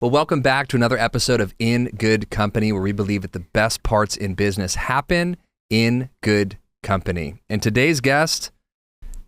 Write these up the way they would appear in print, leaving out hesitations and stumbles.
Well, welcome back to another episode of In Good Company, where we believe that the best parts in business happen in good company. And today's guest,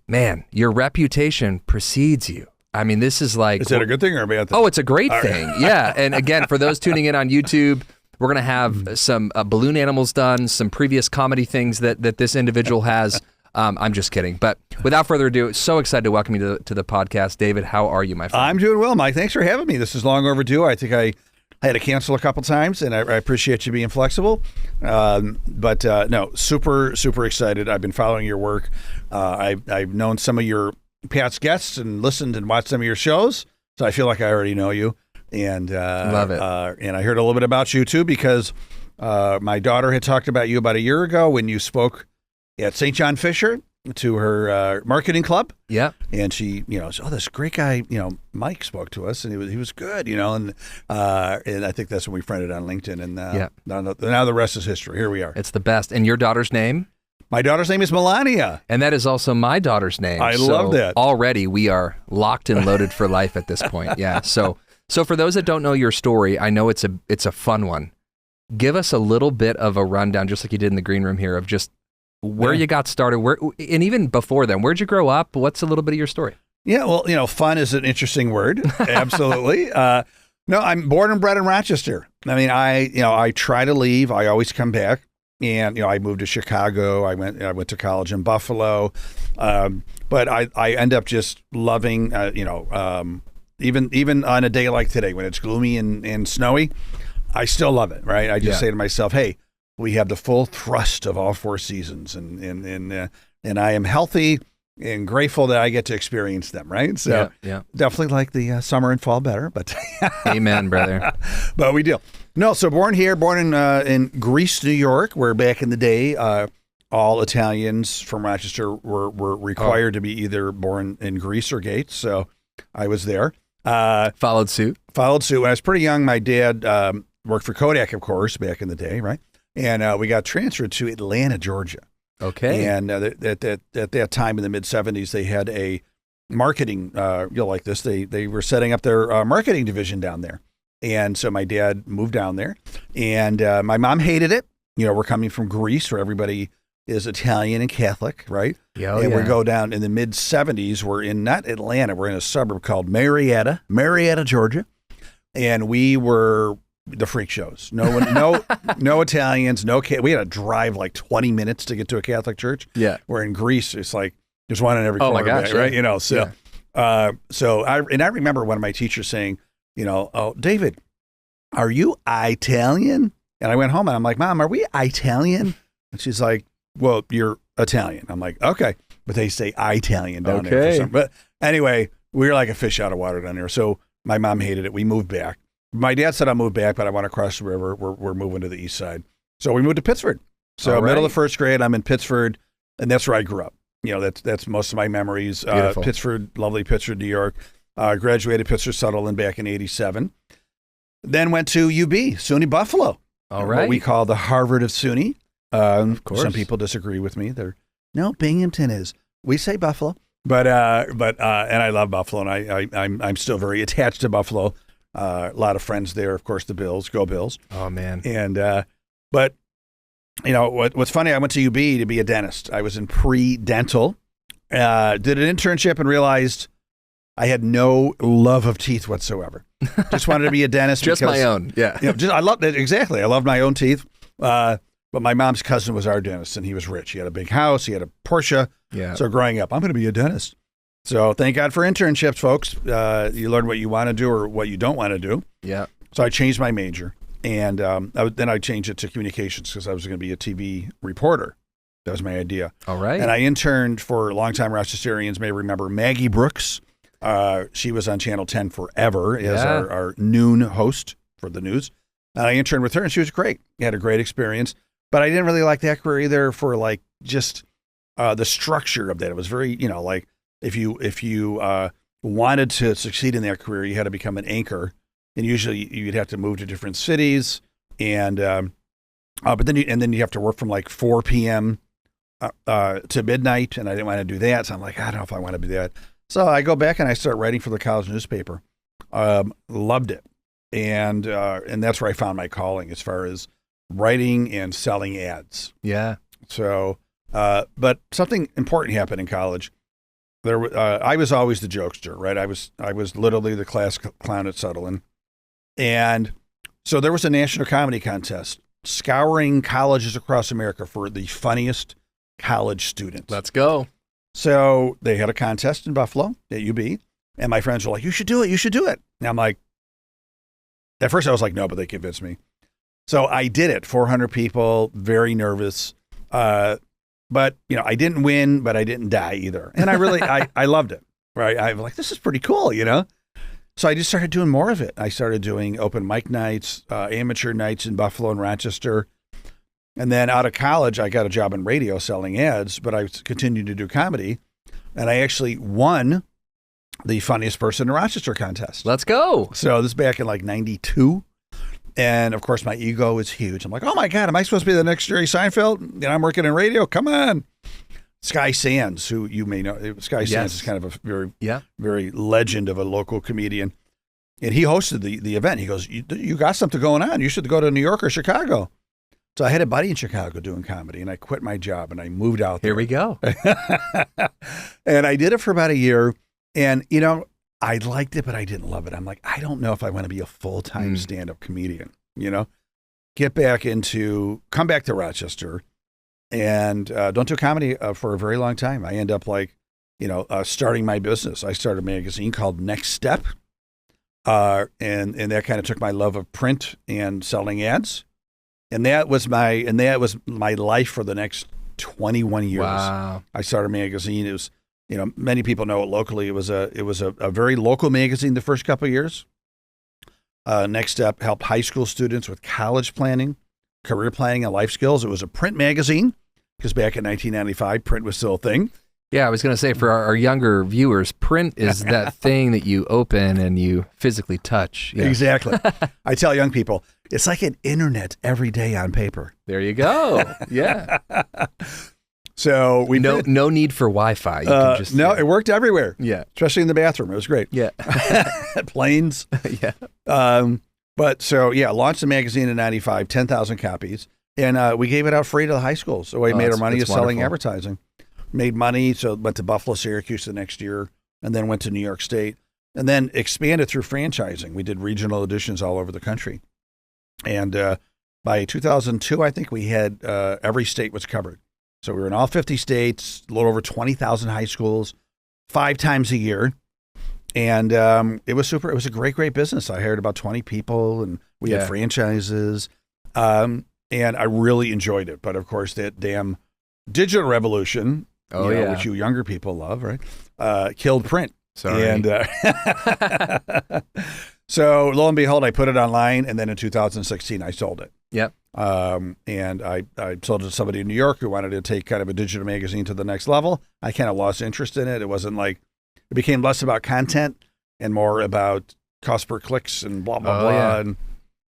man, your reputation precedes you. I mean, this is like... Is that a good thing or a bad thing? Oh, it's a great thing. Yeah. And again, for those tuning in on YouTube, we're going to have some balloon animals done, some previous comedy things that this individual has. I'm just kidding. But without further ado, so excited to welcome you to the podcast. David, how are you, my friend? I'm doing well, Mike. Thanks for having me. This is long overdue. I think I had to cancel a couple times, and I appreciate you being flexible. But no, super, super excited. I've been following your work. I've known some of your past guests and listened and watched some of your shows, so I feel like I already know you. And love it. And I heard a little bit about you, too, because my daughter had talked about you about a year ago when you spoke at St. John Fisher to her marketing club. Yeah. And she, said, this great guy, Mike spoke to us and he was good, and I think that's when we friended on LinkedIn, and now the rest is history. Here we are. It's the best. And your daughter's name? My daughter's name is Melania. And that is also my daughter's name. I love that. Already we are locked and loaded for life at this point. Yeah. So for those that don't know your story, I know it's a fun one. Give us a little bit of a rundown, just like you did in the green room here, of just where you got started, and even before then, where'd you grow up? What's a little bit of your story? Yeah, well, fun is an interesting word. Absolutely. No, I'm born and bred in Rochester. I mean, I try to leave. I always come back. And, I moved to Chicago. I went to college in Buffalo. But I end up just loving, even on a day like today when it's gloomy and snowy, I still love it, right? I just say to myself, hey, we have the full thrust of all four seasons, and I am healthy and grateful that I get to experience them, right? So definitely like the summer and fall better, but amen, brother. But we do. No, so born in Greece, New York, where back in the day, all Italians from Rochester were required to be either born in Greece or Gates. So I was there. Followed suit. When I was pretty young, my dad worked for Kodak, of course, back in the day, right? And we got transferred to Atlanta, Georgia. Okay. And at that time in the mid-'70s, they had a marketing, like this. They were setting up their marketing division down there. And so my dad moved down there. And my mom hated it. We're coming from Greece, where everybody is Italian and Catholic, right? We go down in the mid-'70s. We're in not Atlanta. We're in a suburb called Marietta, Georgia. And we were the freak shows. No Italians, we had to drive like 20 minutes to get to a Catholic church. Yeah. Where in Greece, it's like there's one in every corner, my gosh, right? I remember one of my teachers saying, oh, David, are you Italian? And I went home and I'm like, Mom, are we Italian? And she's like, well, you're Italian. I'm like, okay. But they say Italian down there for some. But anyway, we were like a fish out of water down there. So my mom hated it. We moved back. My dad said, I'll move back, but I want to cross the river. We're moving to the east side. So we moved to Pittsford. So middle of first grade, I'm in Pittsford, and that's where I grew up. That's most of my memories. Pittsford, lovely Pittsford, New York. Graduated Pittsford Sutherland back in 87. Then went to UB, SUNY Buffalo. All right. What we call the Harvard of SUNY. Of course. Some people disagree with me. No, Binghamton is. We say Buffalo. But and I love Buffalo, and I'm still very attached to Buffalo. A lot of friends there, of course, the Bills, go Bills. Oh, man. And, but, what's funny, I went to UB to be a dentist. I was in pre-dental, did an internship and realized I had no love of teeth whatsoever. Just wanted to be a dentist. Just because, my own, yeah. I loved it, exactly. I loved my own teeth. But my mom's cousin was our dentist, and he was rich. He had a big house. He had a Porsche. Yeah. So growing up, I'm going to be a dentist. So thank God for internships, folks. You learn what you want to do or what you don't want to do. Yeah. So I changed my major, and then I changed it to communications because I was going to be a TV reporter. That was my idea. All right. And I interned for longtime Rochesterians may remember Maggie Brooks. She was on Channel 10 forever as our noon host for the news. And I interned with her, and she was great. I had a great experience. But I didn't really like that career either for just the structure of that. It was very, if you wanted to succeed in that career, you had to become an anchor, and usually you'd have to move to different cities, and but then you have to work from 4 p.m. To midnight, and I didn't want to do that. So I'm like, I don't know if I want to do that. So I go back and I start writing for the college newspaper. Loved it. and that's where I found my calling as far as writing and selling ads. Yeah. So, but something important happened in college. I was always the jokester, right? I was literally the class clown at Sutherland, and so there was a national comedy contest scouring colleges across America for the funniest college students. Let's go. So they had a contest in Buffalo at UB, and my friends were like, "You should do it. You should do it." And I'm like, at first I was like, "No," but they convinced me. So I did it. 400 people, very nervous. But, I didn't win, but I didn't die either. And I really, I loved it, right? I'm like, this is pretty cool, So I just started doing more of it. I started doing open mic nights, amateur nights in Buffalo and Rochester. And then out of college, I got a job in radio selling ads, but I continued to do comedy. And I actually won the funniest person in Rochester contest. Let's go. So this is back in like 92. And of course, my ego is huge. I'm like, oh my God, am I supposed to be the next Jerry Seinfeld? And I'm working in radio. Come on. Sky Sands, who you may know. Sky Sands is kind of a very legend of a local comedian. And he hosted the event. He goes, you got something going on. You should go to New York or Chicago. So I had a buddy in Chicago doing comedy, and I quit my job and I moved out there. Here we go. And I did it for about a year. And, I liked it, but I didn't love it. I'm like, I don't know if I want to be a full-time stand-up comedian, come back to Rochester and don't do comedy for a very long time. I end up starting my business. I started a magazine called Next Step. And that kind of took my love of print and selling ads. And that was my life for the next 21 years. Wow. I started a magazine. It was, many people know it locally. It was a very local magazine the first couple of years. Next Step helped high school students with college planning, career planning, and life skills. It was a print magazine because back in 1995, print was still a thing. Yeah, I was going to say for our younger viewers, print is that thing that you open and you physically touch. Yeah. Exactly. I tell young people, it's like an internet every day on paper. There you go. Yeah. So we no need for Wi-Fi. You can just, it worked everywhere. Yeah, especially in the bathroom. It was great. Yeah, planes. Yeah. But launched the magazine in '95, 10,000 copies, and we gave it out free to the high schools. So we made our money selling advertising. Made money, so went to Buffalo, Syracuse the next year, and then went to New York State, and then expanded through franchising. We did regional editions all over the country, and by 2002, I think we had every state was covered. So we were in all 50 states, a little over 20,000 high schools, 5 times a year. And it was super. It was a great, great business. I hired about 20 people and we had franchises. And I really enjoyed it. But of course, that damn digital revolution, which you younger people love, right? Killed print. Sorry. And so lo and behold, I put it online. And then in 2016, I sold it. Yep. And I sold it to somebody in New York who wanted to take kind of a digital magazine to the next level. I kind of lost interest in it. It wasn't like, it became less about content and more about cost per clicks and blah, blah, blah. Yeah. And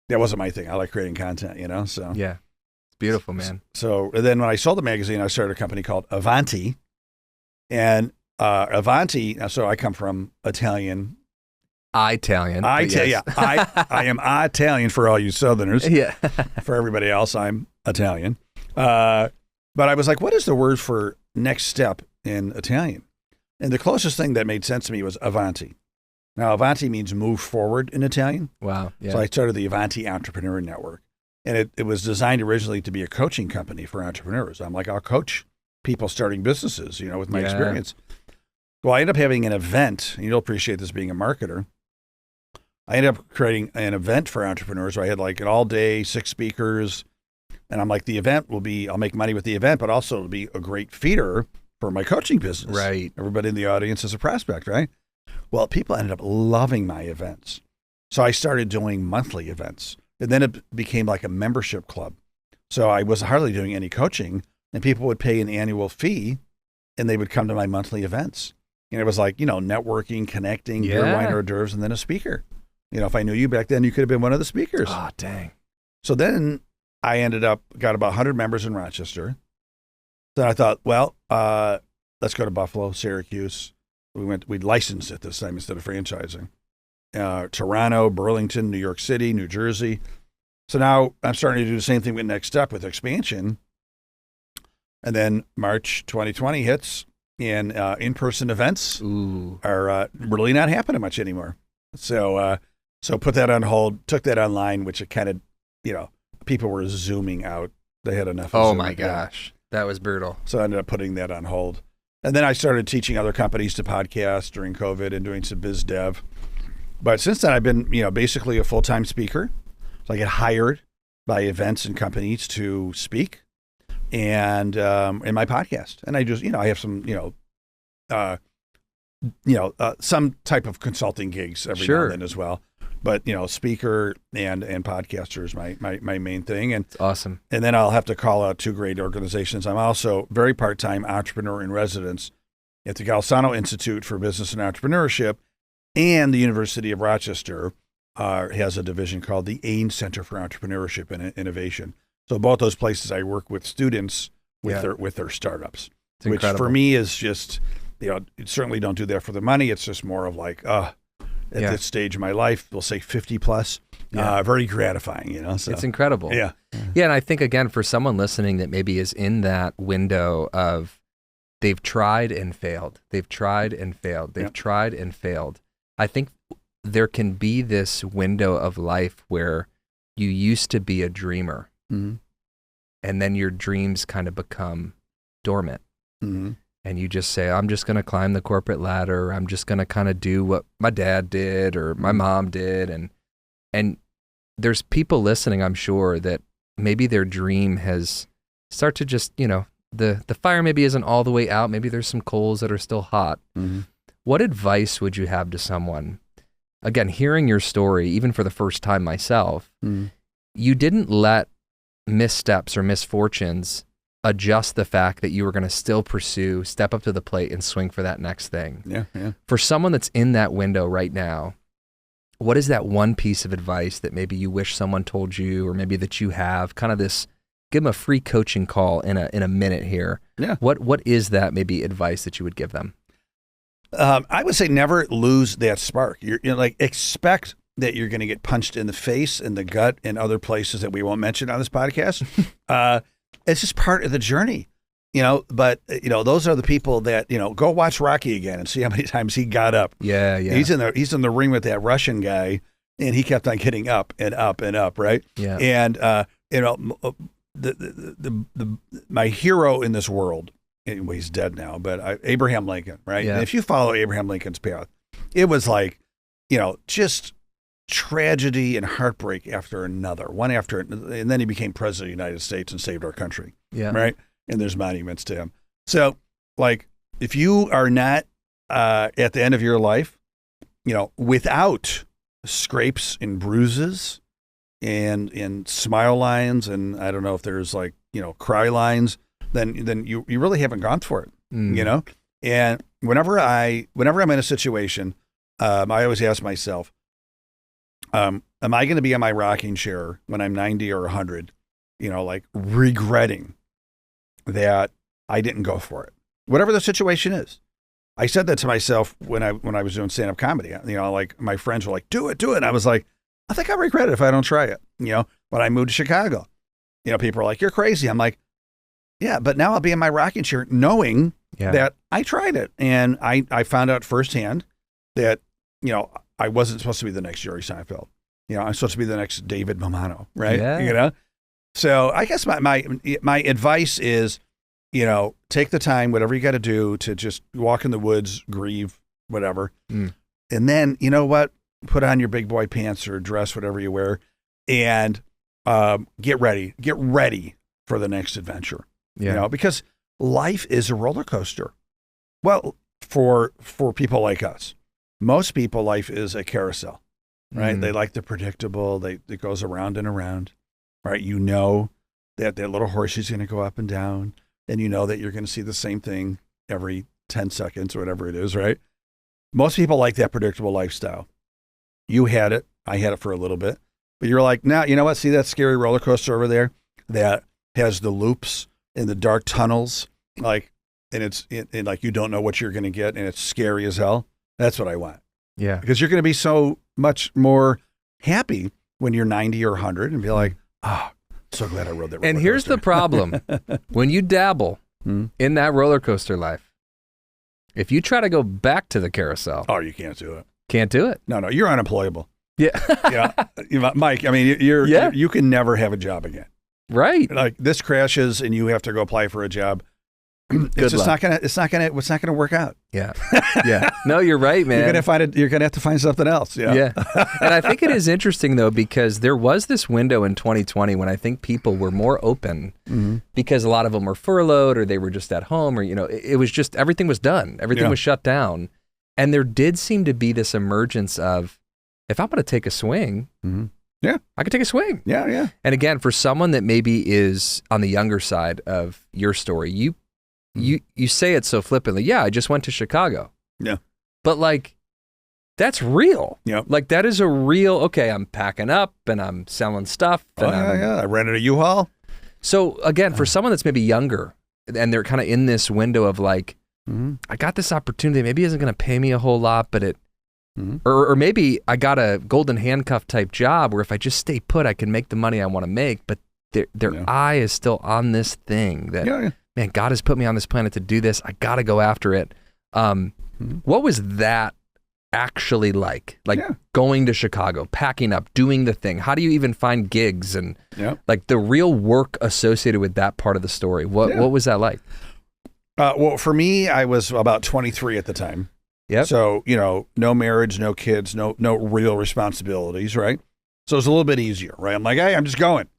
that wasn't my thing. I like creating content, so. Yeah. It's beautiful, man. So then when I sold the magazine, I started a company called Avanti. And Avanti, so I come from Italian. Italian. I am Italian for all you Southerners. Yeah. For everybody else, I'm Italian. But I was like, what is the word for next step in Italian? And the closest thing that made sense to me was Avanti. Now, Avanti means move forward in Italian. Wow. Yeah. So I started the Avanti Entrepreneur Network. And it was designed originally to be a coaching company for entrepreneurs. I'm like, I'll coach people starting businesses, with my experience. Well, I ended up having an event, and you'll appreciate this being a marketer. I ended up creating an event for entrepreneurs where I had like an all day, 6 speakers. And I'm like, the event will be, I'll make money with the event, but also it'll be a great feeder for my coaching business. Right. Everybody in the audience is a prospect, right? Well, people ended up loving my events. So I started doing monthly events. And then it became like a membership club. So I was hardly doing any coaching, and people would pay an annual fee and they would come to my monthly events. And it was like, networking, connecting, beer, wine, hors d'oeuvres, and then a speaker. If I knew you back then, you could have been one of the speakers. Oh, dang. So then I got about 100 members in Rochester. Then I thought, well, let's go to Buffalo, Syracuse. We licensed it this time instead of franchising. Toronto, Burlington, New York City, New Jersey. So now I'm starting to do the same thing with Next Step with expansion. And then March 2020 hits, and in-person events are really not happening much anymore. So put that on hold, took that online, which it kind of, people were Zooming out. They had enough of Oh Zoom. my gosh. That was brutal. So I ended up putting that on hold. And then I started teaching other companies to podcast during COVID and doing some biz dev. But since then, I've been, basically a full-time speaker. So I get hired by events and companies to speak, and in my podcast. And I just, I have some, some type of consulting gigs every now and then as well. But speaker and podcaster is my main thing. And it's awesome. And then I'll have to call out two great organizations. I'm also very part-time entrepreneur in residence at the Galsano Institute for Business and Entrepreneurship, and the University of Rochester has a division called the AIN Center for Entrepreneurship and Innovation. So both those places I work with students with their startups, which for me is just, certainly don't do that for the money. It's just more of like, at this stage of my life, we'll say 50 plus, very gratifying, So. It's incredible. Yeah. Yeah. And I think, again, for someone listening that maybe is in that window of they've tried and failed, they've tried and failed, they've tried and failed. I think there can be this window of life where you used to be a dreamer, and then your dreams kind of become dormant. And you just say, I'm just going to climb the corporate ladder. I'm just going to kind of do what my dad did or my mom did. And there's people listening, I'm sure, that maybe their dream has start to just, the fire maybe isn't all the way out. Maybe there's some coals that are still hot. What advice would you have to someone? Again, hearing your story, even for the first time myself, you didn't let missteps or misfortunes adjust the fact that you were going to still pursue, step up to the plate and swing for that next thing. Yeah. For someone that's in that window right now, what is that one piece of advice that maybe you wish someone told you, or maybe that you have kind of this, give them a free coaching call in a minute here. Yeah. What is that maybe advice that you would give them? I would say never lose that spark. You're like, expect that you're going to get punched in the face, in the gut, and other places that we won't mention on this podcast. It's just part of the journey, but those are the people that, go watch Rocky again and see how many times he got up. Yeah. He's in the ring with that Russian guy, and he kept on getting up and up and up. Right. Yeah. And, my hero in this world, anyway, he's dead now, but Abraham Lincoln, right? Yeah. And if you follow Abraham Lincoln's path, it was like, just tragedy and heartbreak after another, one after, and then he became president of the United States and saved our country. Yeah. Right. And there's monuments to him. So, like, if you are not at the end of your life, without scrapes and bruises and smile lines, and I don't know if there's like, cry lines, then you really haven't gone for it, And whenever I'm in a situation, I always ask myself, am I going to be in my rocking chair when I'm 90 or 100, like regretting that I didn't go for it, whatever the situation is. I said that to myself when I was doing stand-up comedy. Like my friends were like, do it. And I was like, I think I regret it if I don't try it. When I moved to Chicago, people are like, you're crazy. I'm like, yeah, but now I'll be in my rocking chair knowing that I tried it. And I found out firsthand that, I wasn't supposed to be the next Jerry Seinfeld. I'm supposed to be the next David Mammano, right? Yeah. So I guess my advice is, take the time, whatever you got to do to just walk in the woods, grieve, whatever. And then, put on your big boy pants or dress, whatever you wear, and get ready for the next adventure. Because life is a roller coaster. Well, for people like us, most people, life is a carousel, right? They like the predictable. It goes around and around, right? That little horse is going to go up and down, and that you're going to see the same thing every 10 seconds or whatever it is, right? Most people like that predictable lifestyle. You had it. I had it for a little bit. But you're like, now, you know what? See that scary roller coaster over there that has the loops and the dark tunnels, like, and like you don't know what you're going to get, and it's scary as hell. That's what I want. Yeah. Because you're going to be so much more happy when you're 90 or 100 and be like, oh, so glad I rode that roller And here's coaster. the problem. When you dabble in that roller coaster life, if you try to go back to the carousel, Oh, you can't do it. can't do it. No, you're unemployable. Yeah. Yeah, Mike. I mean, you can never have a job again. Right. Like this crashes and you have to go apply for a job. Good luck. It's not gonna work out. Yeah. Yeah. No, you're right, man. You're gonna have to find something else. Yeah. Yeah. And I think it is interesting though, because there was this window in 2020 when I think people were more open because a lot of them were furloughed or they were just at home, or, it was just, everything was done. Everything was shut down. And there did seem to be this emergence of, if I'm going to take a swing, Yeah. I could take a swing. Yeah. Yeah. And again, for someone that maybe is on the younger side of your story, you say it so flippantly. Yeah, I just went to Chicago. Yeah. But like, that's real. Yep. Like that is a real, okay, I'm packing up and I'm selling stuff. And I rented a U-Haul. So again, for someone that's maybe younger and they're kind of in this window of like, I got this opportunity, maybe it isn't going to pay me a whole lot, but or maybe I got a golden handcuff type job where if I just stay put, I can make the money I want to make, but their eye is still on this thing that, man, God has put me on this planet to do this. I got to go after it. What was that actually like? Like going to Chicago, packing up, doing the thing. How do you even find gigs and like the real work associated with that part of the story? What was that like? Well, for me, I was about 23 at the time. Yep. So, no marriage, no kids, no real responsibilities, right? So it was a little bit easier, right? I'm like, hey, I'm just going.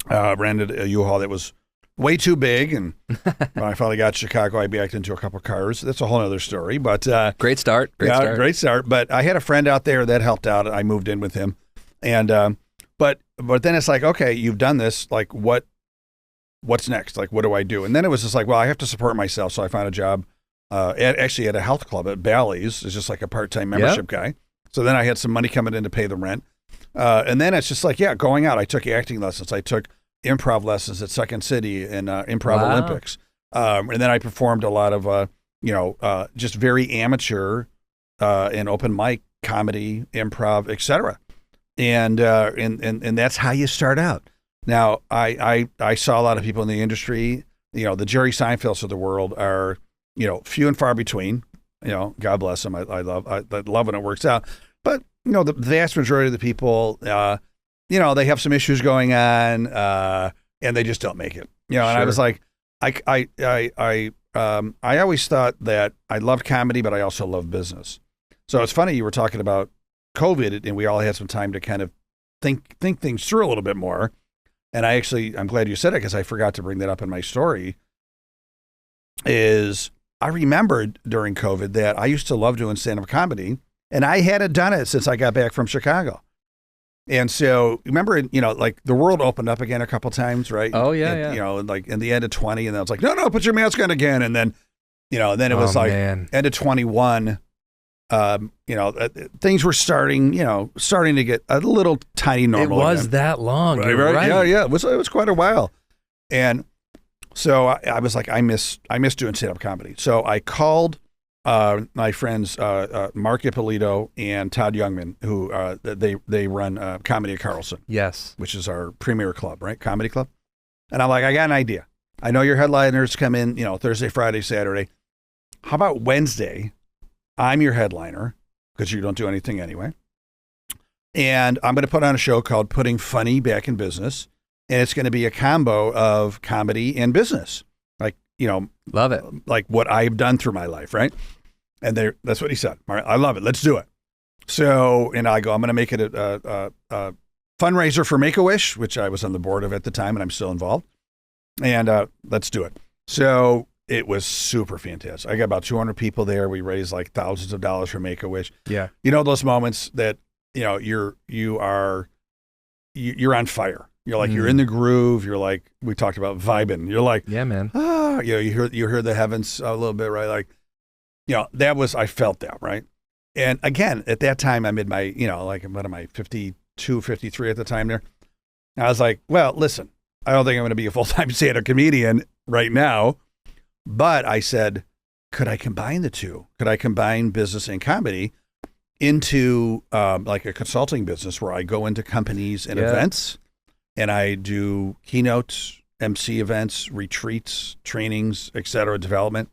Rented a U-Haul that was way too big, and when I finally got to Chicago, I backed into a couple cars. That's a whole other story, but great start. Great start. But I had a friend out there that helped out. I moved in with him, and but then it's like, okay, you've done this. Like, what's next? Like, what do I do? And then it was just like, well, I have to support myself, so I found a job. Actually at a health club at Bally's, is just like a part-time membership guy. So then I had some money coming in to pay the rent. And then it's just like, going out. I took acting lessons. I took improv lessons at Second City and Improv Olympics. And then I performed a lot of, just very amateur and open mic comedy, improv, etc. And that's how you start out. Now, I saw a lot of people in the industry, the Jerry Seinfelds of the world are, few and far between. God bless them. I love when it works out. But the vast majority of the people, they have some issues going on, and they just don't make it. And I was like, I always thought that I loved comedy, but I also love business. So it's funny you were talking about COVID, and we all had some time to kind of think things through a little bit more. And I'm glad you said it because I forgot to bring that up in my story. I remembered during COVID that I used to love doing stand-up comedy, and I hadn't done it since I got back from Chicago. And so, remember, like the world opened up again a couple times, right? Oh, yeah. Like in the end of 20, and then I was like, no, put your mask on again. And then, and then it was end of 21, things were starting to get a little tiny normal. It was again. that long. Right? Yeah. It was quite a while. And so I was like, I miss doing stand-up comedy. So I called my friends Mark Ippolito and Todd Youngman, who they run Comedy at Carlson. Yes. Which is our premier club, right? Comedy club. And I'm like, I got an idea. I know your headliners come in, Thursday, Friday, Saturday. How about Wednesday? I'm your headliner because you don't do anything anyway. And I'm going to put on a show called Putting Funny Back in Business. And it's going to be a combo of comedy and business. Like, love it. Like what I've done through my life, right? And that's what he said. All right, I love it. Let's do it. So, and I go, I'm going to make it a fundraiser for Make-A-Wish, which I was on the board of at the time, and I'm still involved. And let's do it. So it was super fantastic. I got about 200 people there. We raised like thousands of dollars for Make-A-Wish. Yeah. Those moments that, you're on fire. You're like, you're in the groove. You're like, we talked about vibing. You're like, yeah, man. You hear the heavens a little bit, right? Like, I felt that, right? And again, at that time, I'm in my, like, what am I, 52, 53 at the time there. I was like, well, listen, I don't think I'm going to be a full-time stand-up comedian right now. But I said, could I combine the two? Could I combine business and comedy? into like a consulting business where I go into companies and events, and I do keynotes, MC events, retreats, trainings, et cetera, development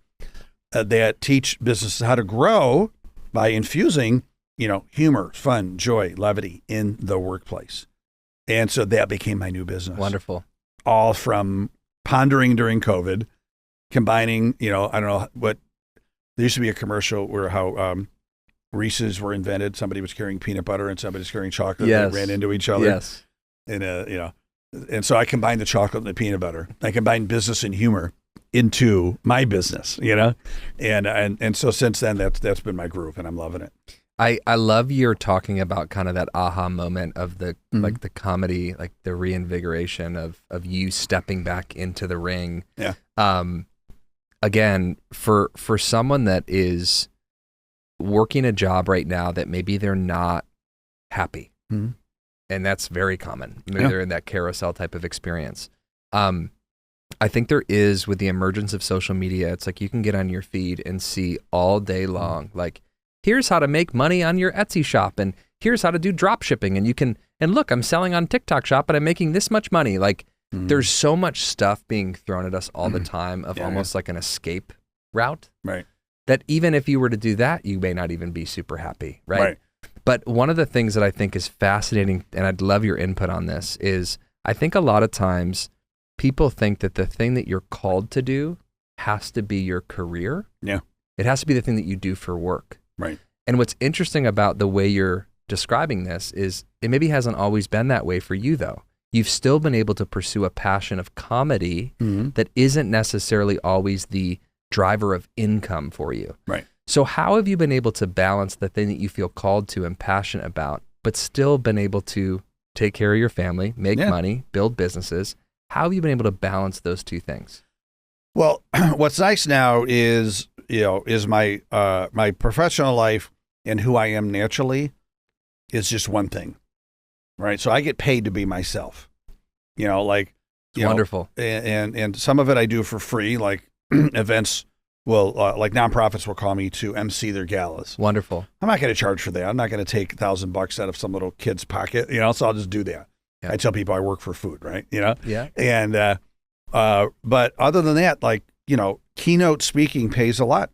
that teach businesses how to grow by infusing, humor, fun, joy, levity in the workplace. And so that became my new business. Wonderful. All from pondering during COVID, combining, I don't know what, there used to be a commercial where how Reese's were invented. Somebody was carrying peanut butter and somebody was carrying chocolate. Yes. They ran into each other. Yes. And, and so I combined the chocolate and the peanut butter. I combined business and humor into my business, and so since then that's been my groove, and I'm loving it. I love you're talking about kind of that aha moment of the like the comedy, like the reinvigoration of you stepping back into the ring. Yeah. Again, for someone that is working a job right now that maybe they're not happy, and that's very common. Maybe they're in that carousel type of experience. I think there is, with the emergence of social media, it's like you can get on your feed and see all day long, like, here's how to make money on your Etsy shop, and here's how to do drop shipping, and look, I'm selling on TikTok shop, and I'm making this much money. Like, there's so much stuff being thrown at us all the time of almost like an escape route. Right. That even if you were to do that, you may not even be super happy, right? But one of the things that I think is fascinating, and I'd love your input on this, is I think a lot of times people think that the thing that you're called to do has to be your career. Yeah. It has to be the thing that you do for work. Right. And what's interesting about the way you're describing this is it maybe hasn't always been that way for you, though. You've still been able to pursue a passion of comedy that isn't necessarily always the driver of income for you. Right. So how have you been able to balance the thing that you feel called to and passionate about, but still been able to take care of your family, make money, build businesses? How have you been able to balance those two things? Well, what's nice now is my my professional life and who I am naturally is just one thing, right? So I get paid to be myself, Wonderful. And some of it I do for free, like events will, like nonprofits will call me to MC their galas. Wonderful. I'm not going to charge for that. I'm not going to take $1,000 out of some little kid's pocket, so I'll just do that. Yeah. I tell people I work for food, right? Yeah. And, but other than that, like, keynote speaking pays a lot,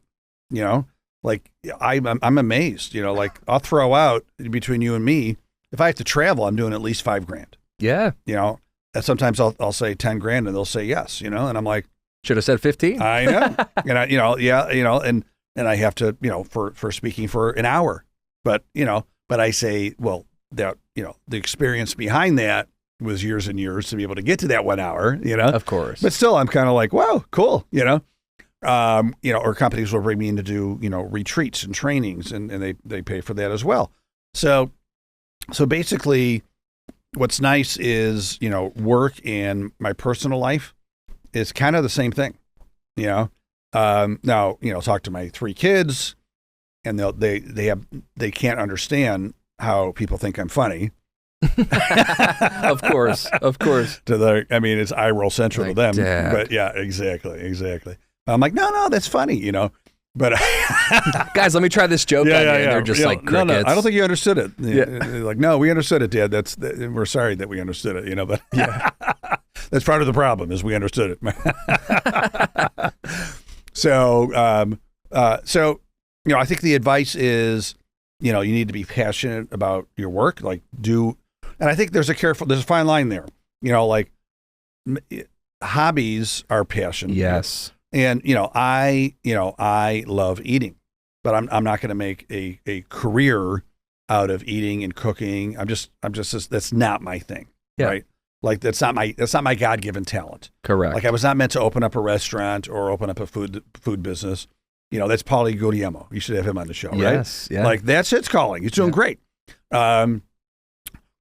like I'm amazed, like I'll throw out between you and me, if I have to travel, I'm doing at least $5,000. Yeah. And sometimes I'll say 10 grand and they'll say yes, and I'm like, should have said 15. I know. And and I have to, for speaking for an hour, but I say, well, that, the experience behind that was years and years to be able to get to that 1 hour, Of course. But still, I'm kind of like, wow, cool, or companies will bring me in to do, retreats and trainings and they pay for that as well. So basically what's nice is, work and my personal life is kind of the same thing, now, talk to my 3 kids and they can't understand how people think I'm funny. Of course. It's eye roll central to them. Dad. But yeah, exactly. I'm like, no, that's funny, But guys, let me try this joke on you. And they're just like crickets. No, I don't think you understood it. Yeah. Like, no, we understood it, Dad. We're sorry that we understood it, but that's part of the problem is we understood it. So I think the advice is, you need to be passionate about your work, and I think there's a fine line there, like hobbies are passion. Yes. And, I love eating, but I'm not going to make a career out of eating and cooking. That's not my thing. Yeah. Right. Like that's not my God-given talent. Correct. Like I was not meant to open up a restaurant or open up a food business. That's Paulie Guglielmo. You should have him on the show, right? Yes. Yeah. Like that's its calling. He's doing great.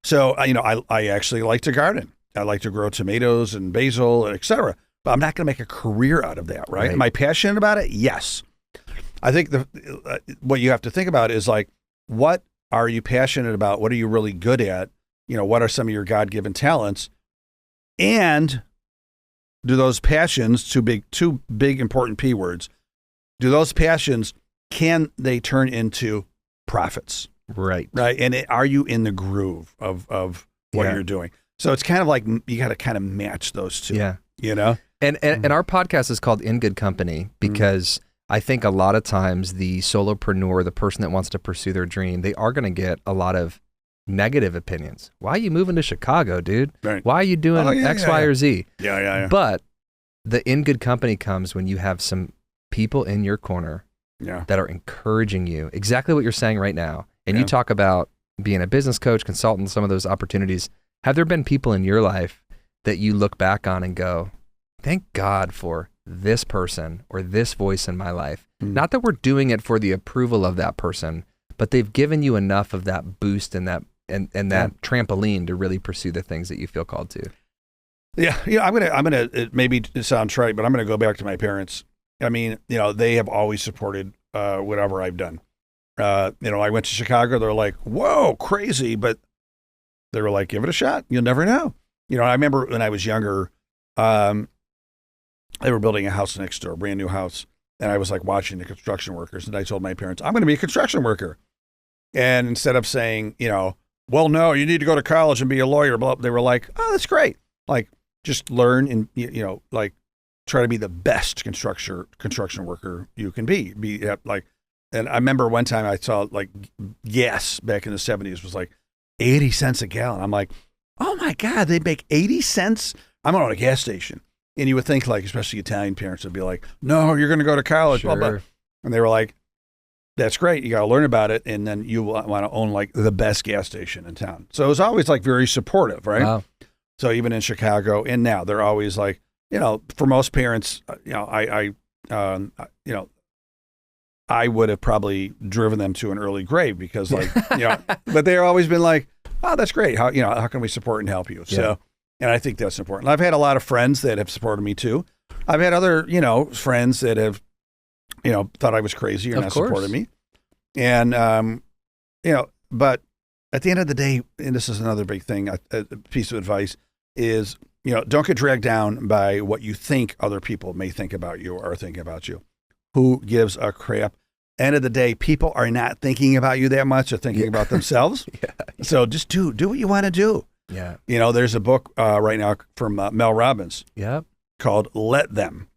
So, I actually like to garden. I like to grow tomatoes and basil, and et cetera. But I'm not going to make a career out of that, right? Am I passionate about it? Yes. I think what you have to think about is like, what are you passionate about? What are you really good at? What are some of your God-given talents? And do those passions, two big important P words, do those passions, can they turn into profits? Right. Right. And are you in the groove of what Yeah. you're doing? So it's kind of like you got to kind of match those two. Yeah. You know? And our podcast is called In Good Company because I think a lot of times the solopreneur, the person that wants to pursue their dream, they are going to get a lot of negative opinions. Why are you moving to Chicago, dude? Right. Why are you doing X, Y, or Z? Yeah. But the In Good Company comes when you have some people in your corner that are encouraging you. Exactly what you're saying right now. And you talk about being a business coach, consultant, some of those opportunities. Have there been people in your life that you look back on and go, thank God for this person or this voice in my life? Not that we're doing it for the approval of that person, but they've given you enough of that boost and that that trampoline to really pursue the things that you feel called to. Yeah. I'm gonna it maybe sound trite, but I'm gonna go back to my parents. I mean, they have always supported whatever I've done. I went to Chicago. They're like, whoa, crazy. But they were like, give it a shot. You'll never know. I remember when I was younger, they were building a house next door, a brand new house. And I was like watching the construction workers. And I told my parents, I'm going to be a construction worker. And instead of saying, well, no, you need to go to college and be a lawyer, they were like, oh, that's great. Like, just learn and, like, try to be the best construction worker you can be. And I remember one time I saw like gas back in the 70s was like 80 cents a gallon. I'm like, oh my God, they make 80 cents? I'm on a gas station. And you would think like, especially Italian parents would be like, no, you're going to go to college. Sure. Blah, blah. And they were like, that's great. You got to learn about it. And then you want to own like the best gas station in town. So it was always like very supportive, right? Wow. So even in Chicago and now they're always like, for most parents, I would have probably driven them to an early grave because but they've always been like, oh, that's great. How can we support and help you? Yeah. So, and I think that's important. I've had a lot of friends that have supported me too. I've had other, friends that have, thought I was crazy or not supported me. And, but at the end of the day, and this is another big thing, a piece of advice is, don't get dragged down by what you think other people may think about you or think about you. Who gives a crap? End of the day, people are not thinking about you that much. They're thinking about themselves. So just do what you want to do. Yeah. There's a book right now from Mel Robbins called Let Them.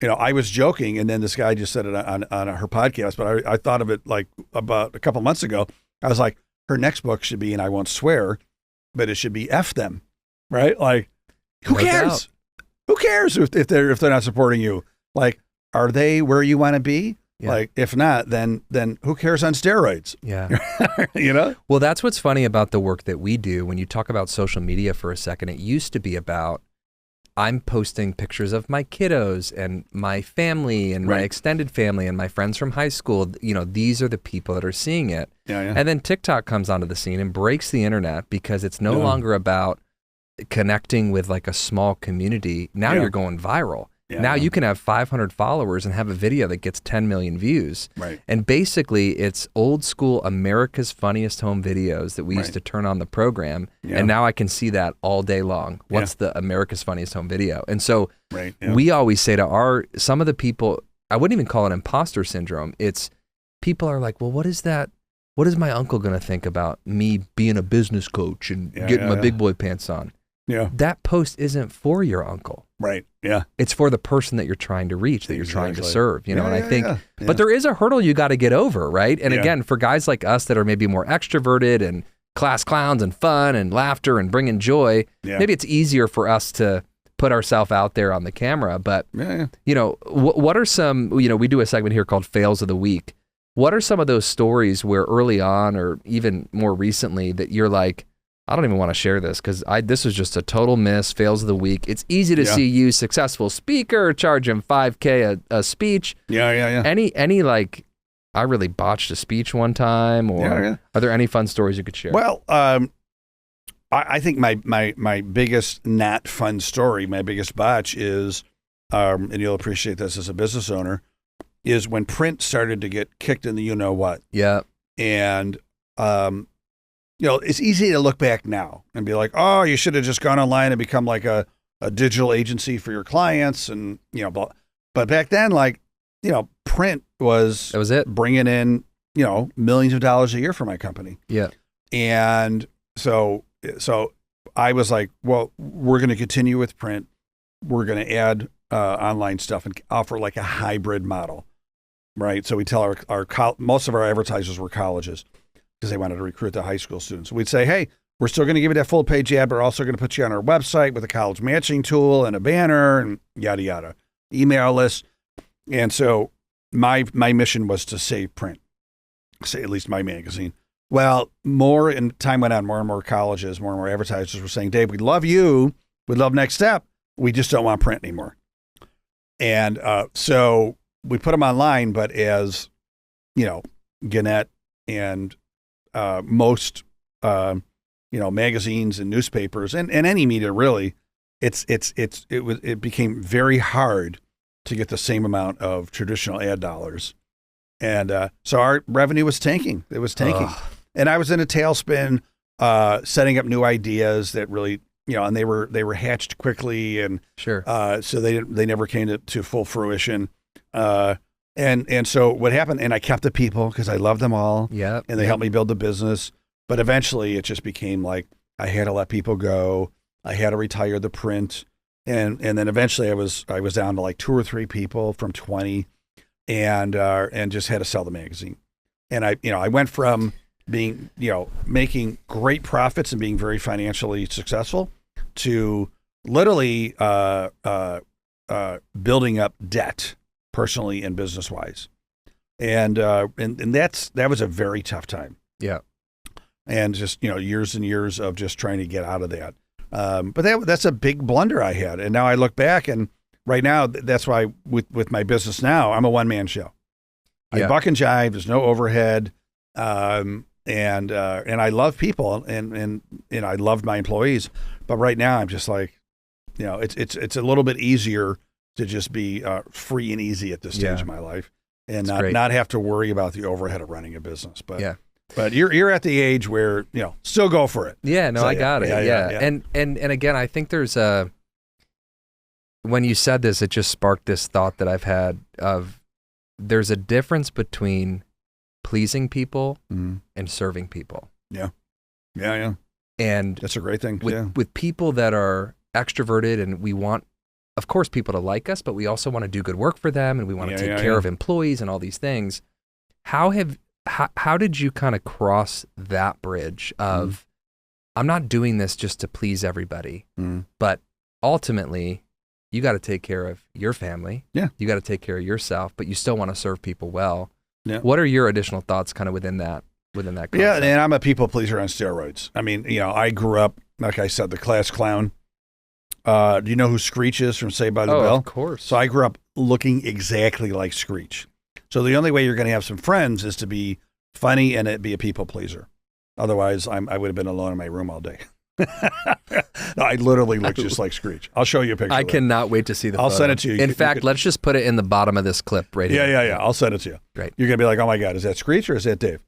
I was joking, and then this guy just said it on her podcast, but I thought of it like about a couple months ago. I was like, her next book should be, and I won't swear, but it should be F them, right? Like, who cares? Who cares if they're not supporting you? Like, are they where you want to be? Yeah. Like, if not, then who cares on steroids? Yeah. Well, that's what's funny about the work that we do. When you talk about social media for a second, it used to be about, I'm posting pictures of my kiddos and my family and my extended family and my friends from high school. These are the people that are seeing it. Yeah. And then TikTok comes onto the scene and breaks the internet because it's no longer about connecting with like a small community. Now you're going viral. Yeah, now you can have 500 followers and have a video that gets 10 million views. Right. And basically it's old school America's Funniest Home Videos that we used to turn on the program. Yeah. And now I can see that all day long. What's the America's Funniest Home Video? And so we always say to some of the people, I wouldn't even call it imposter syndrome. It's people are like, well, what is that? What is my uncle going to think about me being a business coach and getting my big boy pants on? Yeah. That post isn't for your uncle. Right. Yeah. It's for the person that you're trying to reach, that you're trying to serve, and I think, but there is a hurdle you got to get over, right? And again, for guys like us that are maybe more extroverted and class clowns and fun and laughter and bringing joy, maybe it's easier for us to put ourselves out there on the camera. But, what are some, we do a segment here called Fails of the Week. What are some of those stories where early on or even more recently that you're like, I don't even want to share this because this was just a total miss, fails of the week. It's easy to see you, successful speaker, charging $5,000 a speech. Yeah. Any like, I really botched a speech one time, or are there any fun stories you could share? Well, I think my biggest not fun story, my biggest botch is, and you'll appreciate this as a business owner, is when print started to get kicked in the you-know-what. Yeah. And, it's easy to look back now and be like, oh, you should have just gone online and become like a digital agency for your clients. And, but back then, like, print was that was it. Bringing in, millions of dollars a year for my company. Yeah. And so I was like, well, we're going to continue with print. We're going to add online stuff and offer like a hybrid model, right? So we tell most of our advertisers were colleges because they wanted to recruit the high school students. We'd say, hey, we're still going to give you that full page ad, but we're also going to put you on our website with a college matching tool and a banner and yada, yada, email list. And so my mission was to save print, say at least my magazine. Well, time went on, more and more colleges, more and more advertisers were saying, Dave, we love you. We love Next Step. We just don't want print anymore. And so we put them online, but as, Gannett and most, magazines and newspapers and any media really, it became very hard to get the same amount of traditional ad dollars. And so our revenue was tanking. It was tanking. And I was in a tailspin, setting up new ideas that really, and they were hatched quickly, and sure. So they never came to full fruition. And so what happened? And I kept the people because I loved them all. Yeah. And they helped me build the business. But eventually, it just became like I had to let people go. I had to retire the print, and then eventually I was down to like 2 or 3 people from 20, and just had to sell the magazine. And I went from being, making great profits and being very financially successful to literally building up debt personally and business wise. And that was a very tough time. Yeah. And just, years and years of just trying to get out of that. But that's a big blunder I had. And now I look back, and right now, that's why with my business now, I'm a one-man show. I buck and jive. There's no overhead. And I love people and I love my employees. But right now I'm just like, it's a little bit easier to just be free and easy at this stage of my life, and not have to worry about the overhead of running a business. But you're at the age where, still go for it. Yeah, no, so, I got it. Yeah. And again, I think when you said this, it just sparked this thought that I've had of there's a difference between pleasing people and serving people. Yeah. And that's a great thing. With people that are extroverted, and we want, of course, people to like us, but we also want to do good work for them, and we want to take care of employees and all these things. How did you kind of cross that bridge of, I'm not doing this just to please everybody, but ultimately you got to take care of your family. Yeah. You got to take care of yourself, but you still want to serve people well. Yeah. What are your additional thoughts kind of within that concept? Yeah, and I'm a people pleaser on steroids. I mean, I grew up, like I said, the class clown. Do you know who Screech is from Saved by the Bell? Of course. So I grew up looking exactly like Screech. So the only way you're going to have some friends is to be funny and be a people pleaser. Otherwise, I would have been alone in my room all day. No, I literally look just like Screech. I'll show you a picture. I cannot wait to see the photo. I'll send it to you. In fact, let's just put it in the bottom of this clip right here. Yeah. I'll send it to you. Right. You're going to be like, oh my God, is that Screech or is that Dave?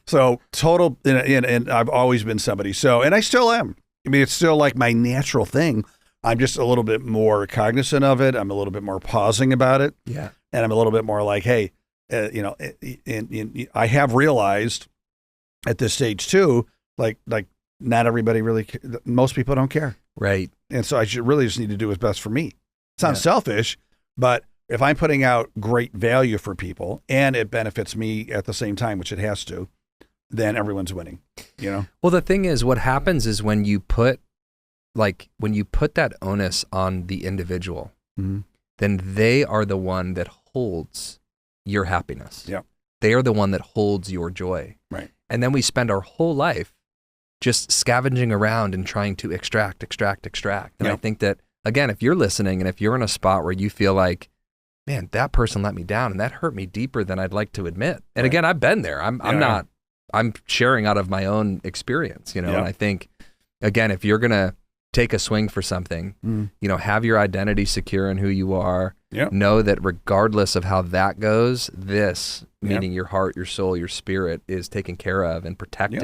So total, and I've always been somebody. So, and I still am. I mean, it's still like my natural thing. I'm just a little bit more cognizant of it. I'm a little bit more pausing about it. Yeah. And I'm a little bit more like, hey, I have realized at this stage too, like not everybody really, most people don't care. Right. And so I really just need to do what's best for me. It sounds selfish, but if I'm putting out great value for people and it benefits me at the same time, which it has to, then everyone's winning, Well, the thing is, what happens is when you put that onus on the individual, then they are the one that holds your happiness. Yeah. They are the one that holds your joy. Right. And then we spend our whole life just scavenging around and trying to extract. And I think that, again, if you're listening and if you're in a spot where you feel like, man, that person let me down and that hurt me deeper than I'd like to admit. And again, I've been there. I'm sharing out of my own experience, and I think, again, if you're going to take a swing for something, have your identity secure in who you are, know that regardless of how that goes, meaning your heart, your soul, your spirit is taken care of and protected,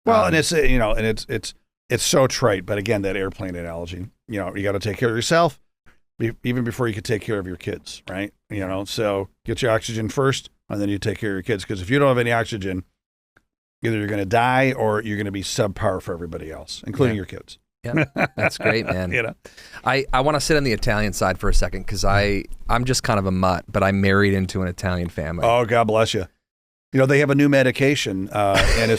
Well, and it's so trite, but again, that airplane analogy, you got to take care of yourself even before you can take care of your kids, right? So get your oxygen first, and then you take care of your kids. Because if you don't have any oxygen, either you're going to die or you're going to be subpar for everybody else, including your kids. Yeah, that's great, man. You know, I want to sit on the Italian side for a second because I'm just kind of a mutt, but I married into an Italian family. Oh, God bless you. You know, they have a new medication, and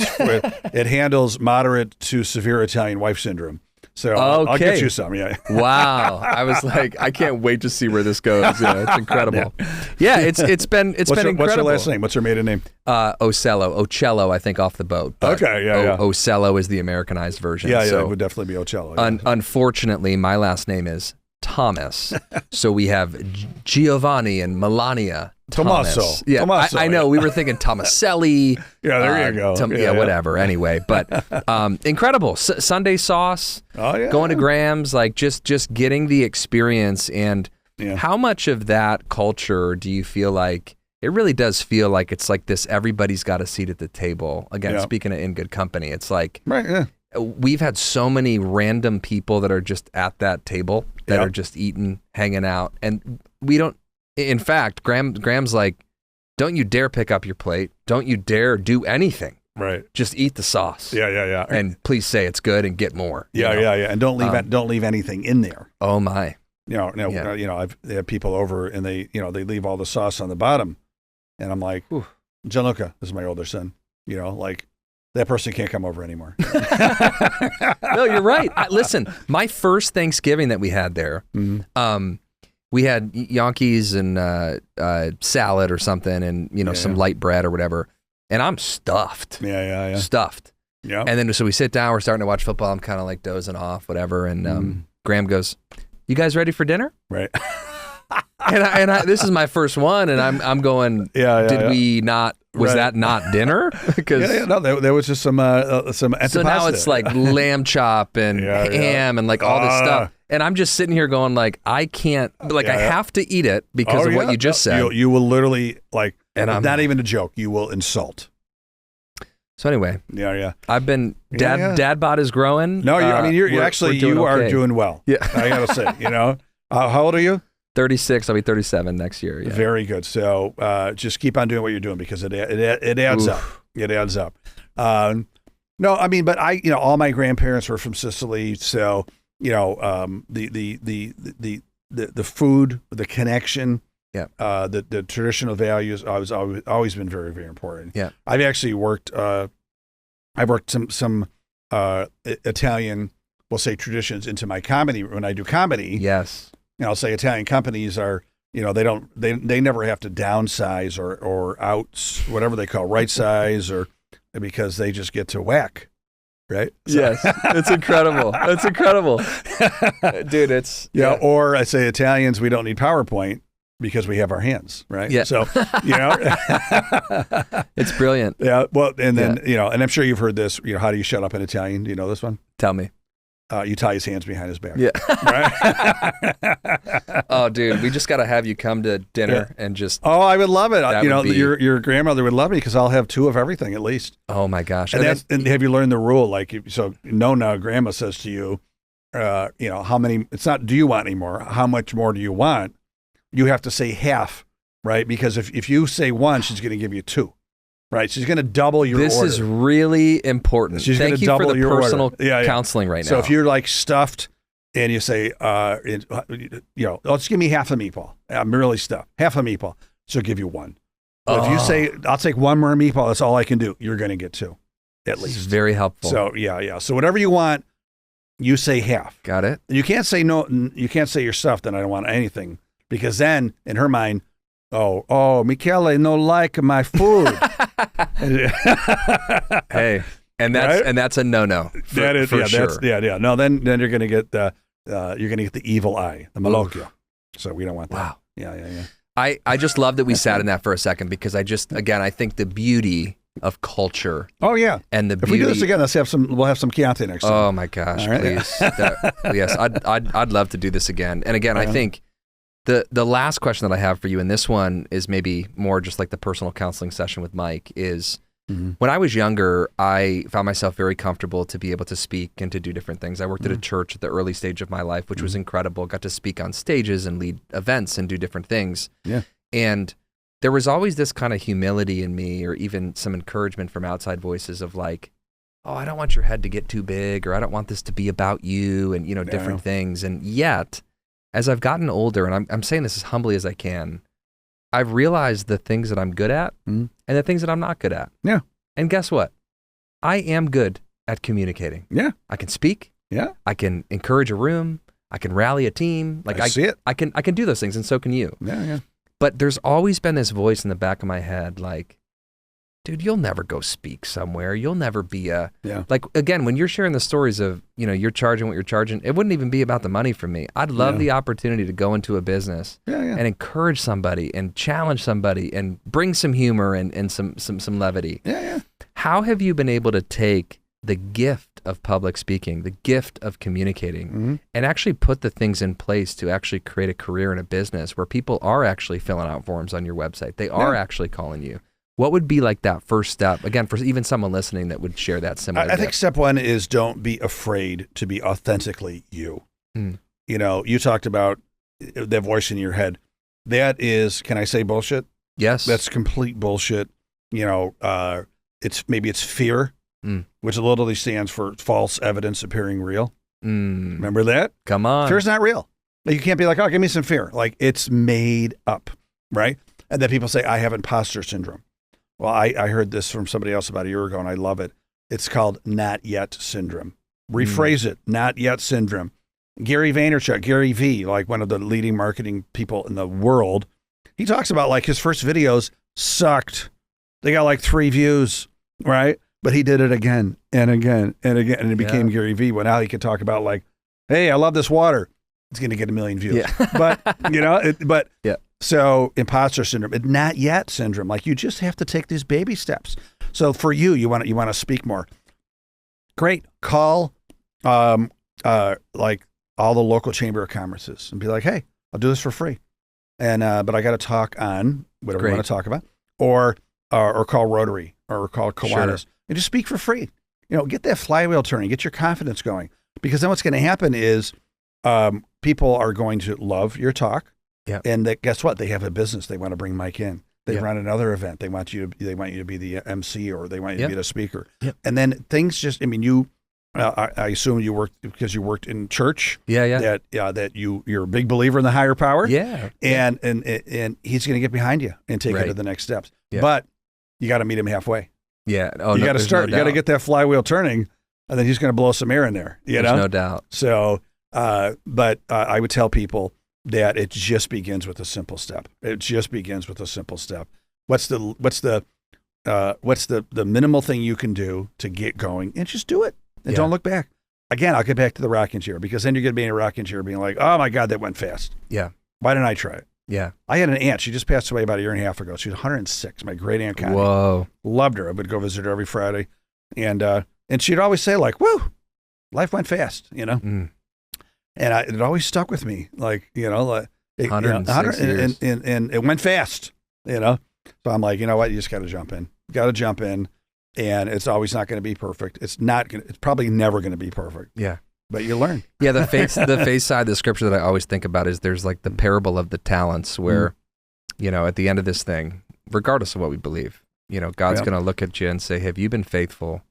it handles moderate to severe Italian wife syndrome. So I'll get you some. Yeah. Wow. I was like, I can't wait to see where this goes. Yeah, it's incredible. Yeah, it's been incredible. What's her last name? What's her maiden name? Ocello, I think, off the boat. But okay, yeah. Ocello is the Americanized version. Yeah, so it would definitely be Ocello. Yeah. Unfortunately, my last name is Thomas. So we have Giovanni and Melania. Tommaso. Yeah, Tommaso, I know. We were thinking Tomaselli. Yeah, there you go. Whatever. Anyway, but incredible. Sunday sauce. Oh, yeah. Going to Graham's, like just getting the experience. And how much of that culture do you feel like, it really does feel like it's like this, everybody's got a seat at the table. Again, speaking of in good company, it's like we've had so many random people that are just at that table that are just eating, hanging out. And we don't, in fact, Graham's like, don't you dare pick up your plate. Don't you dare do anything. Right. Just eat the sauce. Yeah. And please say it's good and get more. Yeah. And don't leave anything in there. Oh my. I've had people over and they leave all the sauce on the bottom, and I'm like, Gianluca, this is my older son. Like that person can't come over anymore. No, you're right. Listen, my first Thanksgiving that we had there, we had Yankees and salad or something, and some light bread or whatever. And I'm stuffed. Yeah. Stuffed. Yeah. And then so we sit down, we're starting to watch football. I'm kind of like dozing off, whatever. And Graham goes, "You guys ready for dinner?" Right. and I this is my first one, and I'm going, did we not? Was that not dinner? Because no, there was just some antipasta. So now it's like lamb chop and ham and like all this stuff. And I'm just sitting here going like, I can't, I have to eat it because of what you just said. You will literally and I'm not not even a joke. You will insult. So anyway, yeah. I've been dad bod is growing. No, you are doing well. Yeah, I gotta say, how old are you? 36. I'll be 37 next year. Yeah. Very good. So just keep on doing what you're doing because it adds up. It adds up. No, I mean, but all my grandparents were from Sicily, so the food, the connection, the traditional values, always been very, very important. Yeah, I've actually worked. I've worked some Italian, we'll say, traditions into my comedy when I do comedy. Yes. I'll say Italian companies are, they never have to downsize or out, whatever they call right size, or because they just get to whack, right? So. Yes, it's incredible. It's incredible, dude. It's Or I say Italians, we don't need PowerPoint because we have our hands, right? Yeah. So it's brilliant. Yeah. Well, and then and I'm sure you've heard this. How do you shut up in Italian? Do you know this one? Tell me. You tie his hands behind his back. Yeah. Right? Oh, dude, we just got to have you come to dinner and just. Oh, I would love it. Your grandmother would love me because I'll have 2 of everything at least. Oh my gosh. And have you learned the rule? Now grandma says to you, how many, it's not, do you want any more? How much more do you want? You have to say half, right? Because if you say 1, she's going to give you 2. Right, she's going to double your order. This is really important. Thank you for the personal counseling right now. So if you're stuffed and you say, just give me half a meatball. I'm really stuffed. Half a meatball. She'll give you 1. But if you say, I'll take 1 more meatball, that's all I can do, you're going to get 2, at least. This is very helpful. So, So whatever you want, you say half. Got it. You can't say no. You can't say you're stuffed and I don't want anything. Because then, in her mind, Michele no like my food. Hey, and that's a no-no. That is for sure. No, then you're gonna get the evil eye, the malocchio. So we don't want that. Wow. Yeah. I just love that we sat in that for a second because I think the beauty of culture. Oh yeah. And the beauty. If we do this again, we'll have some Chianti next time. Oh my gosh, right? Please. Yes, I'd love to do this again. And again, I think the last question that I have for you, and this one is maybe more just like the personal counseling session with Mike, is when I was younger, I found myself very comfortable to be able to speak and to do different things. I worked at a church at the early stage of my life, which was incredible. Got to speak on stages and lead events and do different things. Yeah. And there was always this kind of humility in me, or even some encouragement from outside voices of like, oh, I don't want your head to get too big, or I don't want this to be about you, and different things. And yet, as I've gotten older, and I'm saying this as humbly as I can, I've realized the things that I'm good at and the things that I'm not good at. Yeah. And guess what? I am good at communicating. Yeah. I can speak. Yeah. I can encourage a room. I can rally a team. Like I see it. I can do those things, and so can you. Yeah, yeah. But there's always been this voice in the back of my head, like, dude, you'll never go speak somewhere. You'll never be like, again, when you're sharing the stories of, you're charging what you're charging, it wouldn't even be about the money for me. I'd love the opportunity to go into a business and encourage somebody and challenge somebody and bring some humor and some levity. Yeah, yeah. How have you been able to take the gift of public speaking, the gift of communicating, and actually put the things in place to actually create a career in a business where people are actually filling out forms on your website? They are actually calling you. What would be like that first step, again, for even someone listening that would share that similar I think step one is don't be afraid to be authentically you. You talked about the voice in your head. That is, can I say bullshit? Yes. That's complete bullshit. It's fear, which literally stands for false evidence appearing real. Remember that? Come on. Fear's not real. You can't be like, oh, give me some fear. Like, it's made up, right? And then people say, I have imposter syndrome. Well, I heard this from somebody else about a year ago, and I love it. It's called not yet syndrome. Rephrase it, not yet syndrome. Gary Vaynerchuk, Gary V, like one of the leading marketing people in the world, he talks about like his first videos sucked. They got like 3 views, right? But he did it again and again and again, and it became Gary V. Well, now he could talk about like, hey, I love this water. It's going to get 1 million views. Yeah. But, So imposter syndrome, not yet syndrome. Like, you just have to take these baby steps. So for you want to speak more. Great. Call like all the local chamber of commerces and be like, hey, I'll do this for free. And but I got to talk on whatever you want to talk about, or call Rotary or call Kiwanis and just speak for free. Get that flywheel turning, get your confidence going, because then what's going to happen is people are going to love your talk. Yeah. And guess what? They have a business. They want to bring Mike in. They run another event. They want you to be the MC, or they want you to be the speaker. Yep. And then things just, I assume you worked because you worked in church. Yeah. That you're a big believer in the higher power. Yeah. And he's going to get behind you and take you to the next steps. Yeah. But you got to meet him halfway. Yeah. You got to start. You got to get that flywheel turning, and then he's going to blow some air in there. There's no doubt. So, but I would tell people that it just begins with a simple step. It just begins with a simple step. What's the minimal thing you can do to get going, and just do it, and don't look back. Again, I'll get back to the rocking chair, because then you're going to be in a rocking chair being like, oh my God, that went fast. Yeah. Why didn't I try it? Yeah. I had an aunt. She just passed away about 1.5 years ago. She was 106. My great aunt Connie. Whoa. Loved her. I would go visit her every Friday, and she'd always say like, "Woo, life went fast," And it always stuck with me, like, 106 years. And it went fast, So I'm like, you know what? You just got to jump in. And it's always not going to be perfect. It's probably never going to be perfect. Yeah. But you learn. Yeah. The face side of the scripture that I always think about is there's like the parable of the talents where, at the end of this thing, regardless of what we believe, God's going to look at you and say, have you been faithful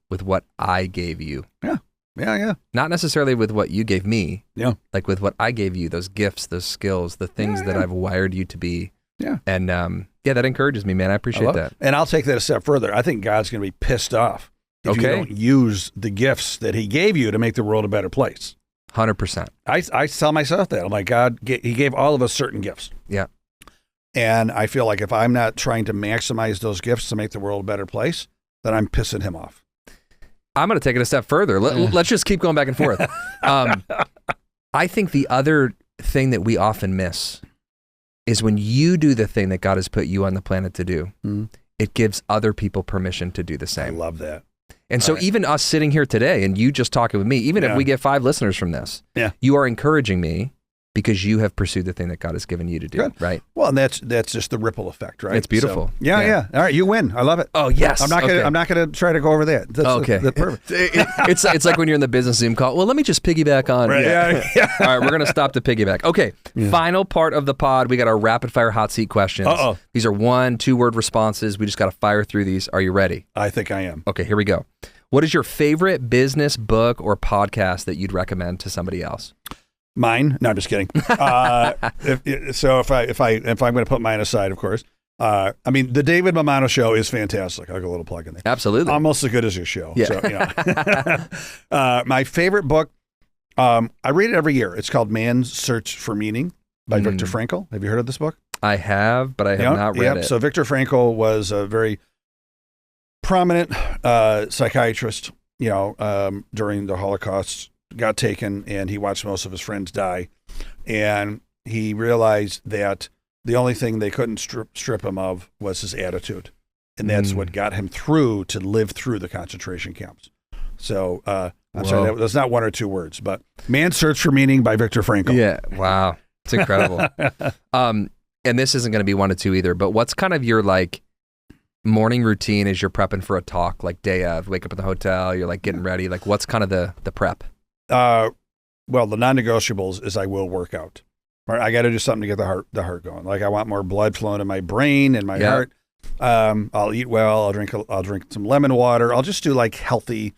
with what I gave you? Yeah. Yeah. Not necessarily with what you gave me. Yeah. Like with what I gave you, those gifts, those skills, the things that I've wired you to be. Yeah. And that encourages me, man. I appreciate that. And I'll take that a step further. I think God's going to be pissed off if you don't use the gifts that he gave you to make the world a better place. 100%. I tell myself that. I'm like, God, he gave all of us certain gifts. Yeah. And I feel like if I'm not trying to maximize those gifts to make the world a better place, then I'm pissing him off. I'm going to take it a step further. Let's just keep going back and forth. I think the other thing that we often miss is when you do the thing that God has put you on the planet to do, it gives other people permission to do the same. I love that. And so even us sitting here today and you just talking with me, even if we get 5 listeners from this, you are encouraging me because you have pursued the thing that God has given you to do, Good. right? Well, and that's just the ripple effect, right? It's beautiful. So, yeah. All right, you win. I love it. Oh, yes. I'm not gonna try to go over that. That's Okay. That's perfect. It's like when you're in the business Zoom call. Well, let me just piggyback on. Right, yeah. All right, we're going to stop the piggyback. Okay, final part of the pod. We got our rapid fire hot seat questions. Uh-oh. These are 1-2 word responses. We just got to fire through these. Are you ready? I think I am. Okay, here we go. What is your favorite business book or podcast that you'd recommend to somebody else? Mine? No, I'm just kidding. If I'm going to put mine aside, of course. I mean, the David Mammano show is fantastic. I'll go a little plug in there. Absolutely. Almost as good as your show. Yeah. So, my favorite book, I read it every year. It's called Man's Search for Meaning by Viktor Frankl. Have you heard of this book? I have, but I have not read it. So Viktor Frankl was a very prominent psychiatrist, during the Holocaust, got taken, and he watched most of his friends die. And he realized that the only thing they couldn't strip him of was his attitude. And that's what got him through to live through the concentration camps. So I'm sorry, that's not 1 or 2 words, but Man's Search for Meaning by Viktor Frankl. Yeah. Wow. It's incredible. And this isn't going to be 1 or 2 either, but what's kind of your morning routine as you're prepping for a talk, like day of, wake up at the hotel, you're getting ready, what's kind of the prep? Well, the non-negotiables is I will work out. Right? I got to do something to get the heart going. I want more blood flowing in my brain and my heart. I'll eat well. I'll drink some lemon water. I'll just do healthy,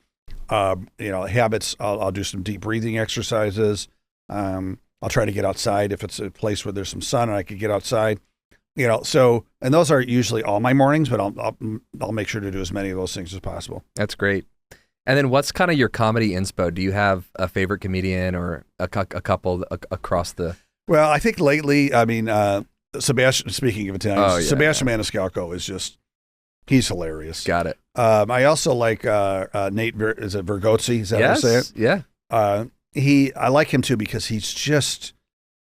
habits. I'll do some deep breathing exercises. I'll try to get outside if it's a place where there's some sun and I could get outside. So, and those are usually all my mornings, but I'll make sure to do as many of those things as possible. That's great. And then what's kind of your comedy inspo? Do you have a favorite comedian or a couple across the... Well, I think lately, Sebastian, speaking of Italian, Sebastian Maniscalco is he's hilarious. Got it. I also like Nate, is it Vergozzi? Is that how you say it? Yeah. I like him too because he's just,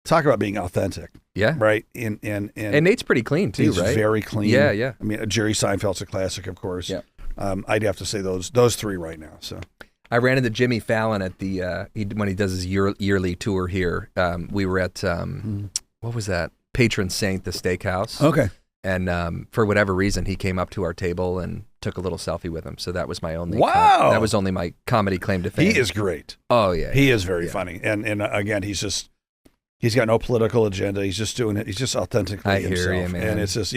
talk about being authentic. Yeah. Right. And Nate's pretty clean too, he's right? He's very clean. Yeah. I mean, Jerry Seinfeld's a classic, of course. Yeah. I'd have to say those 3 right now. So I ran into Jimmy Fallon at the when he does his yearly tour here. We were at what was that? Patron Saint, the steakhouse. Okay. And for whatever reason, he came up to our table and took a little selfie with him. So that was my only. Wow. That was only my comedy claim to fame. He is great. Oh yeah. He is very funny. And again, he's got no political agenda. He's just doing it. He's just authentically himself. I hear you, man. And it's just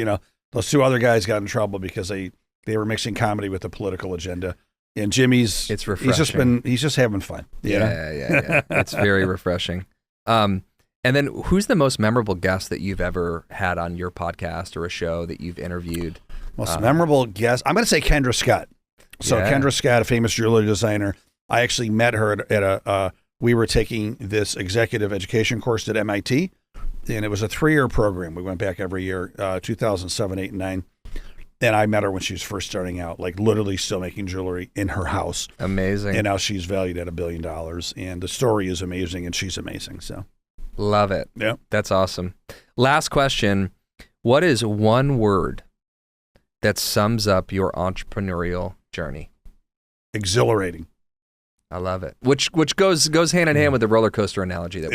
those 2 other guys got in trouble because they were mixing comedy with a political agenda. And Jimmy's, it's refreshing. He's just having fun. Yeah. It's very refreshing. And then who's the most memorable guest that you've ever had on your podcast or a show that you've interviewed? Most memorable guest? I'm going to say Kendra Scott. So Kendra Scott, a famous jewelry designer. I actually met her at we were taking this executive education course at MIT, and it was a 3-year program. We went back every year, 2007, 8, and 9. And I met her when she was first starting out, literally still making jewelry in her house. Amazing. And now she's valued at $1 billion. And the story is amazing, and she's amazing. So, love it. Yeah. That's awesome. Last question. What is 1 word that sums up your entrepreneurial journey? Exhilarating. I love it. Which goes hand in hand with the roller coaster analogy that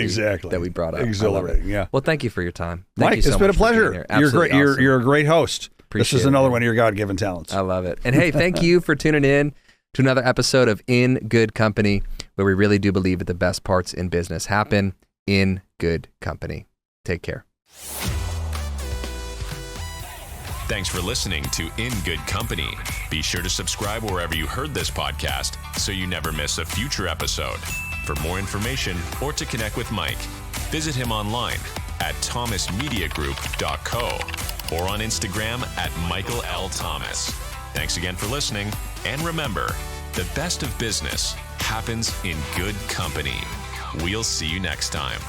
we brought up. Exhilarating. Yeah. Well, thank you for your time. Mike, it's been a pleasure. You're great. Awesome. You're a great host. Appreciate this is another one of your God-given talents. I love it. And hey, thank you for tuning in to another episode of In Good Company, where we really do believe that the best parts in business happen in good company. Take care. Thanks for listening to In Good Company. Be sure to subscribe wherever you heard this podcast so you never miss a future episode. For more information or to connect with Mike, visit him online at thomasmediagroup.co or on Instagram at Michael L. Thomas. Thanks again for listening, and remember, the best of business happens in good company. We'll see you next time.